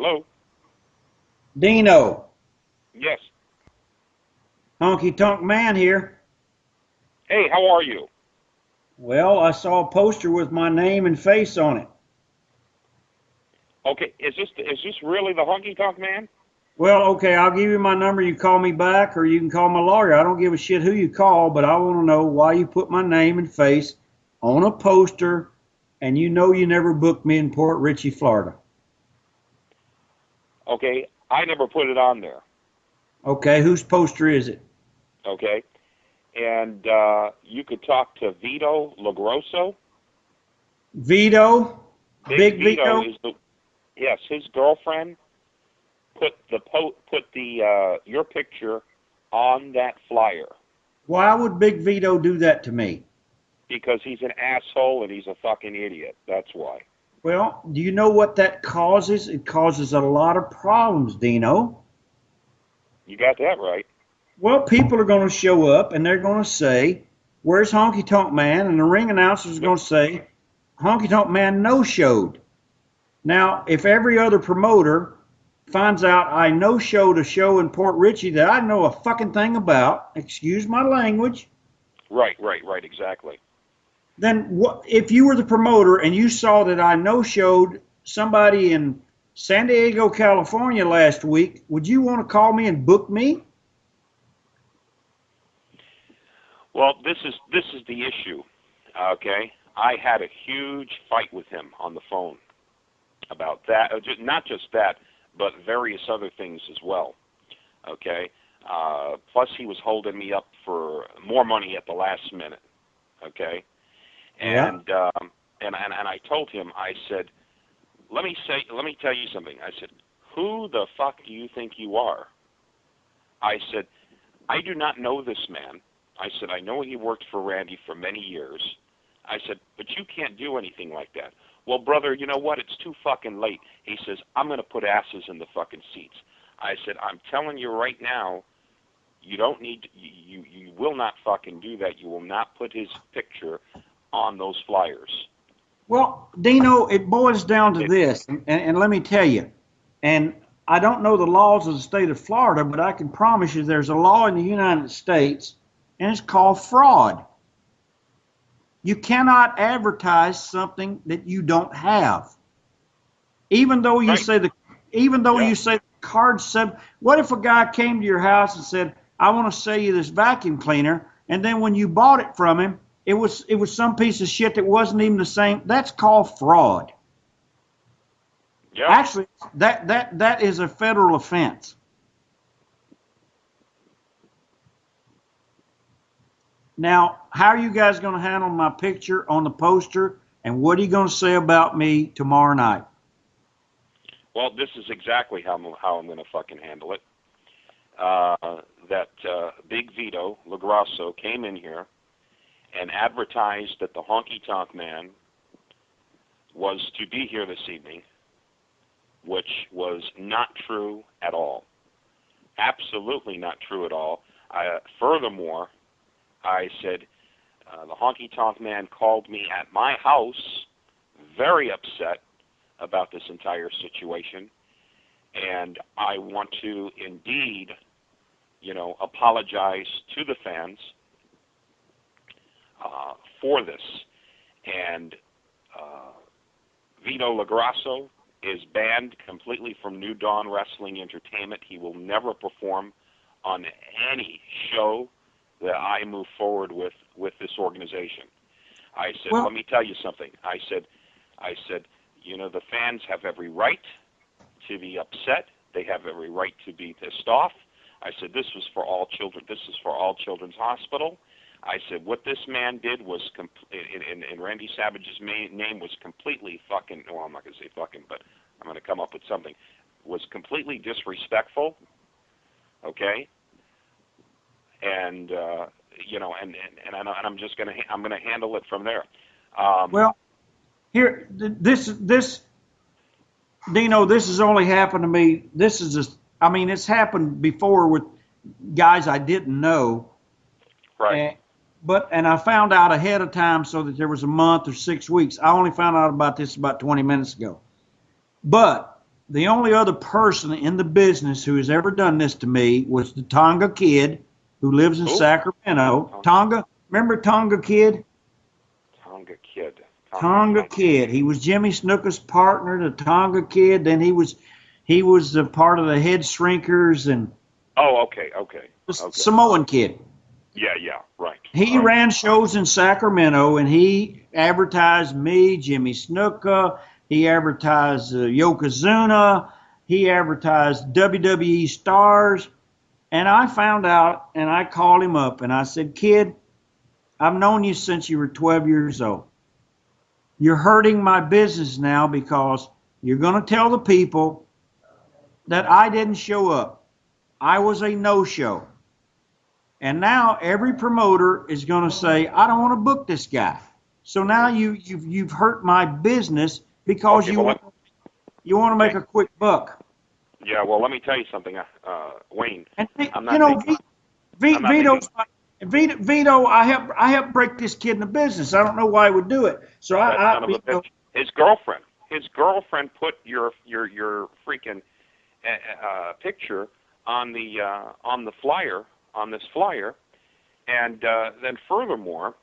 Hello? Dino, Yes. Honky Tonk Man here. Hey, how are you? Well, I saw a poster with my name and face on it. Okay, is this really the Honky Tonk Man? Well, okay, I'll give you my number. You call me back, or you can call my lawyer. I don't give a shit who you call, but I want to know why you put my name and face on a poster, and you know you never booked me in Port Richey, Florida. Okay, I never put it on there. Okay, whose poster is it? Okay, and you could talk to Vito LaGrosso. Vito? Big Big Vito Vito? is the yes, his girlfriend put your picture on that flyer Why would Big Vito do that to me? because he's an asshole and he's a fucking idiot. That's why. Well, do you know what that causes? It causes a lot of problems, Dino. You got that right. Well, people are going to show up and they're going to say, "Where's Honky Tonk Man?" And the ring announcer is No, going to say, "Honky Tonk Man no showed." Now, if every other promoter finds out I no showed a show in Port Richey that I know a fucking thing about, excuse my language, right, exactly. then what if you were the promoter and you saw that I no showed somebody in San Diego, California last week, would you want to call me and book me? Well, this is the issue. Okay, I had a huge fight with him on the phone about that. Not just that, but various other things as well. Okay. Plus, he was holding me up for more money at the last minute. Okay, Yeah. and I told him. I said, let me tell you something. I said, who the fuck do you think you are? I said, I do not know this man. I said, I know he worked for Randy for many years. I said, but you can't do anything like that. Well, brother, you know what? It's too fucking late. He says, I'm going to put asses in the fucking seats. I said, I'm telling you right now, you don't need to, you will not fucking do that. You will not put his picture on those flyers. Well, Dino, it boils down to It, this, and let me tell you, and I don't know the laws of the state of Florida, but I can promise you there's a law in the United States, and it's called fraud. You cannot advertise something that you don't have. Even though you right? say the even though Yeah. you say the card said, what if a guy came to your house and said, I want to sell you this vacuum cleaner, and then when you bought it from him, it was some piece of shit that wasn't even the same. That's called fraud. Yep. Actually, that is a federal offense. Now, how are you guys going to handle my picture on the poster, and what are you going to say about me tomorrow night? Well, this is exactly how I'm going to fucking handle it. That Big Vito LaGrasso came in here and advertised that the Honky Tonk Man was to be here this evening, which was not true at all. Absolutely not true at all. Furthermore, I said the Honky Tonk Man called me at my house, very upset about this entire situation, and I want to indeed, apologize to the fans for this. And uh, Vito LaGrasso is banned completely from New Dawn Wrestling Entertainment. He will never perform on any show that I move forward with this organization. I said, let Well, me tell you something. I said, the fans have every right to be upset. They have every right to be pissed off. I said, this was for all children. This is for all Children's Hospital. I said, what this man did was, in Randy Savage's name was completely fucking, well, I'm not going to say fucking, but I'm going to come up with something, was completely disrespectful, okay? And, and I'm just going to, I'm going to handle it from there. Um, well, here, this, Dino, this has only happened to me. This is just, I mean, it's happened before with guys I didn't know, right. and and I found out ahead of time so that there was a month or 6 weeks. I only found out about this about 20 minutes ago. But the only other person in the business who has ever done this to me was the Tonga Kid who lives in Who? Sacramento. Tonga, remember Tonga Kid? Tonga Kid. Tonga Kid. He was Jimmy Snuka's partner, the Tonga Kid. Then he was a part of the Head Shrinkers and Oh, okay, okay, the okay. Samoan Kid. Yeah, right. He right. ran shows in Sacramento, and he advertised me, Jimmy Snuka. He advertised Yokozuna. He advertised WWE stars. And I found out, and I called him up, and I said, "Kid, I've known you since you were 12 years old. You're hurting my business now because you're going to tell the people that I didn't show up. I was a no-show. And now every promoter is going to say, I don't want to book this guy. So now you've hurt my business because Okay, you want to make a quick buck." Yeah, well, let me tell you something, Wayne. And I'm not making. Vito, I helped break this kid in the business. I don't know why he would do it. So That son of a bitch. His girlfriend put your freaking picture on the flyer, on this flyer, and then furthermore,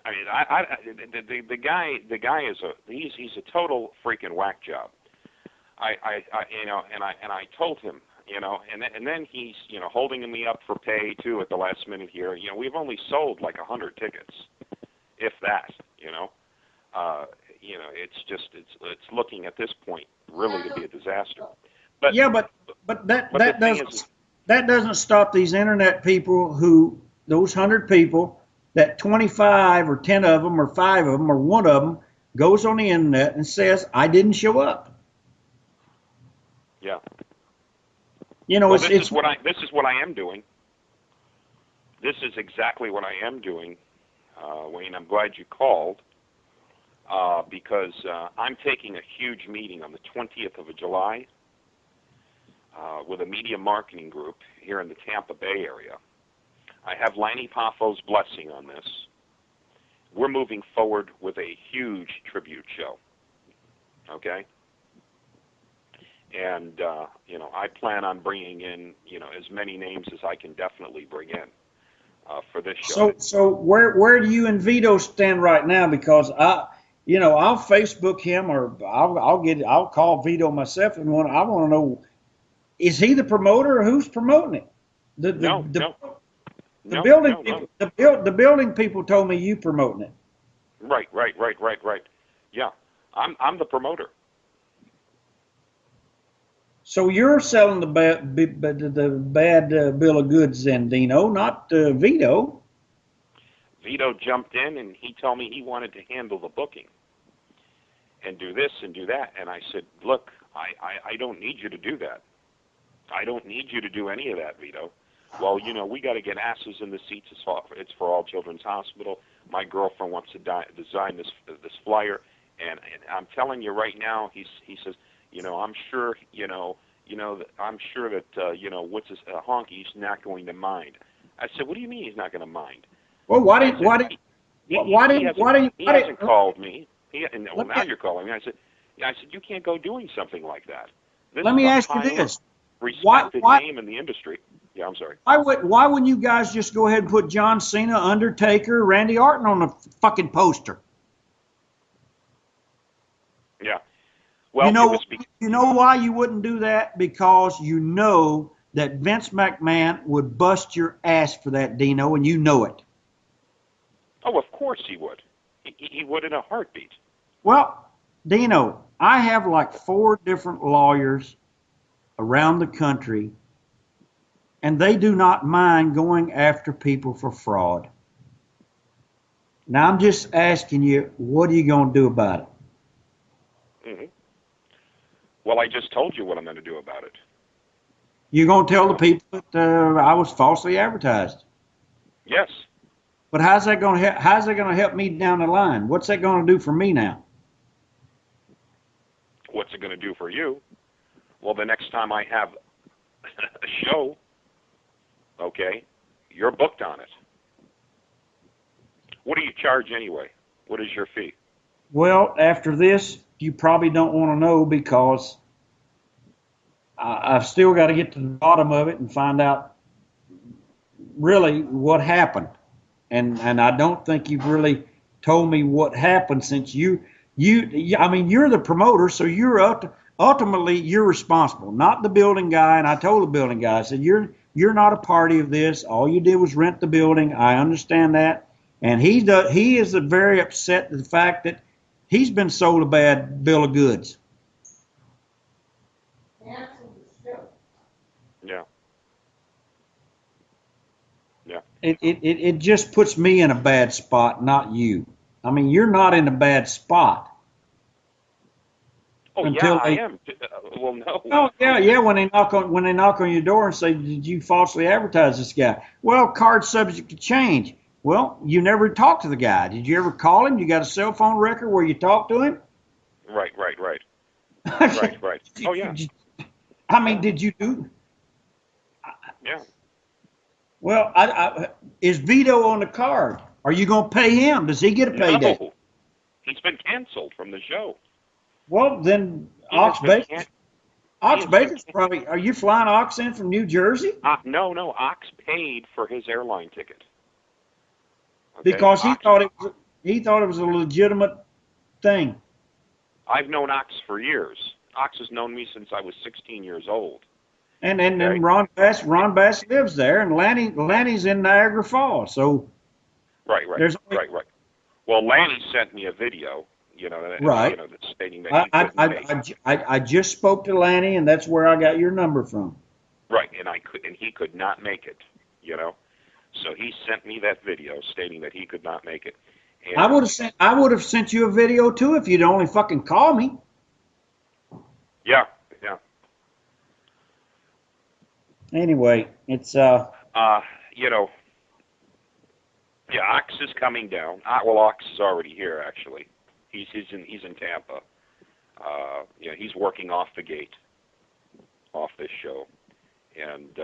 I mean, the guy is he's a total freaking whack job. I told him, and then he's holding me up for pay too at the last minute here. We've only sold like 100 tickets, if that. It's looking at this point really to be a disaster. But yeah, but that doesn't stop these internet people those 100 people, that 25 or 10 of them or 5 of them or 1 of them goes on the internet and says, I didn't show up. Yeah. This is what I am doing. This is exactly what I am doing, Wayne. I'm glad you called because I'm taking a huge meeting on the 20th of July with a media marketing group here in the Tampa Bay area. I have Lanny Paffo's blessing on this. We're moving forward with a huge tribute show. Okay? And, I plan on bringing in, as many names as I can definitely bring in for this show. So where do you and Vito stand right now? Because I'll Facebook him or I'll call Vito myself and I want to know, is he the promoter or who's promoting it? The building people told me you promoting it. Right. Yeah, I'm the promoter. So you're selling the bad bill of goods then, Dino, not Vito. Vito jumped in and he told me he wanted to handle the booking and do this and do that. And I said, look, I don't need you to do that. I don't need you to do any of that, Vito. Well, we got to get asses in the seats. It's for All Children's Hospital. My girlfriend wants to design this flyer, and I'm telling you right now, he says, I'm sure, I'm sure that what's his Honky's not going to mind. I said, what do you mean he's not going to mind? Well, he hasn't called me. Now you're calling me. I said, you can't go doing something like that. Let me ask you this. Respected name in the industry. Yeah, I'm sorry. Why wouldn't you guys just go ahead and put John Cena, Undertaker, Randy Orton on the fucking poster? Yeah. Well, you know why you wouldn't do that? Because you know that Vince McMahon would bust your ass for that, Dino, and you know it. Oh, of course he would. He would in a heartbeat. Well, Dino, I have like 4 different lawyers around the country, and they do not mind going after people for fraud. Now, I'm just asking you, what are you going to do about it? Mm-hmm. Well, I just told you what I'm going to do about it. You're going to tell the people that I was falsely advertised? Yes. But how's that going to help me down the line? What's that going to do for me now? What's it going to do for you? Well, the next time I have a show, okay, you're booked on it. What do you charge anyway? What is your fee? Well, after this, you probably don't want to know because I've still got to get to the bottom of it and find out really what happened. And I don't think you've really told me what happened since I mean, you're the promoter, so ultimately you're responsible, not the building guy. And I told the building guy, I said, you're not a party of this. All you did was rent the building. I understand that. And he is very upset at the fact that he's been sold a bad bill of goods. Yeah. Yeah. It just puts me in a bad spot, not you. I mean, you're not in a bad spot. Oh yeah, I am. Well, no. Oh yeah. When they knock on your door and say, "Did you falsely advertise this guy?" Well, card subject to change. Well, you never talked to the guy. Did you ever call him? You got a cell phone record where you talked to him? Right. Right. Oh yeah. I mean, did you do? Yeah. Well, is Vito on the card? Are you going to pay him? Does he get a payday? No, he's been canceled from the show. Well, then Ox Baker's probably. Are you flying Ox in from New Jersey? No. Ox paid for his airline ticket. Okay? Because he thought it was a legitimate thing. I've known Ox for years. Ox has known me since I was 16 years old. And Ron Bass lives there, and Lanny's in Niagara Falls. So right. Well, Lanny sent me a video, right. That's stating that he couldn't make it. I just spoke to Lanny, and that's where I got your number from. Right, and he could not make it, So he sent me that video stating that he could not make it. And I would have sent you a video too if you'd only fucking call me. Yeah. Anyway, it's Yeah, Ox is coming down. Well, Ox is already here actually. He's in Tampa. He's working off the gate, off this show, and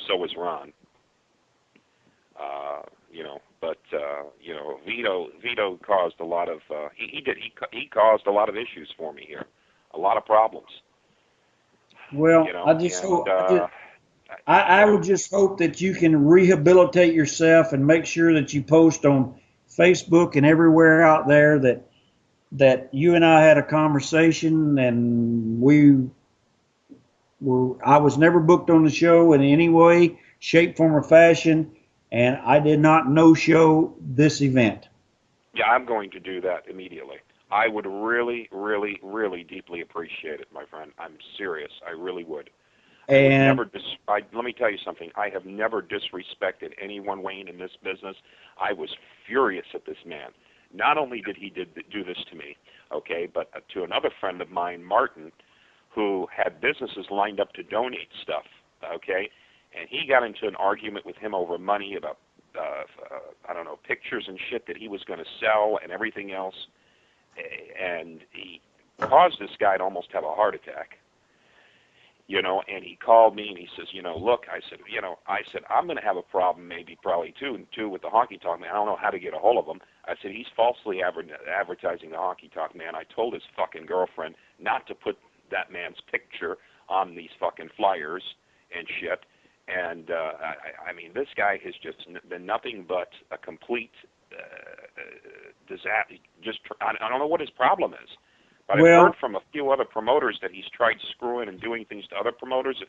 so is Ron. But Vito caused a lot of he caused a lot of issues for me here, a lot of problems. Well, I would just hope that you can rehabilitate yourself and make sure that you post on Facebook and everywhere out there that you and I had a conversation, and I was never booked on the show in any way, shape, form, or fashion, and I did not no-show this event. Yeah, I'm going to do that immediately. I would really, really, really deeply appreciate it, my friend. I'm serious. I really would. And let me tell you something. I have never disrespected anyone, Wayne, in this business. I was furious at this man. Not only did he do this to me, okay, but to another friend of mine, Martin, who had businesses lined up to donate stuff, okay, and he got into an argument with him over money about, pictures and shit that he was going to sell and everything else, and he caused this guy to almost have a heart attack. And he called me and he says, look, I said, I'm going to have a problem probably too with the Honky Tonk man. I don't know how to get a hold of him. I said, he's falsely advertising the Honky Tonk man. I told his fucking girlfriend not to put that man's picture on these fucking flyers and shit. And, I mean, this guy has just been nothing but a complete disaster. I don't know what his problem is. But I've heard from a few other promoters that he's tried screwing and doing things to other promoters.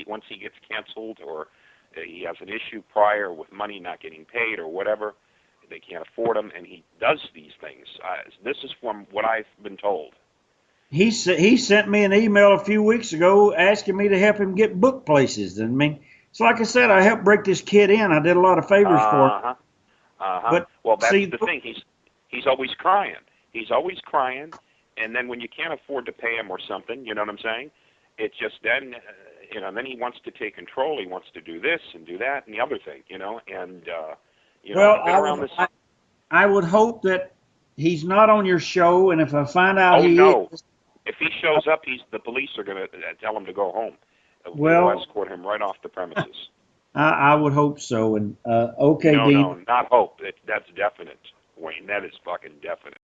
Once he gets canceled or he has an issue prior with money not getting paid or whatever, they can't afford him, and he does these things. This is from what I've been told. He sent me an email a few weeks ago asking me to help him get book places. And I mean, so like I said, I helped break this kid in. I did a lot of favors for him. But well, that's the thing. He's always crying. He's always crying. And then when you can't afford to pay him or something, you know what I'm saying? It's just then, then he wants to take control. He wants to do this and do that and the other thing, and, I would hope that he's not on your show, and if I find out is. If he shows up, the police are going to tell him to go home. They'll escort him right off the premises. I would hope so. And okay, No, Dean. No, not hope. That's definite, Wayne. That is fucking definite.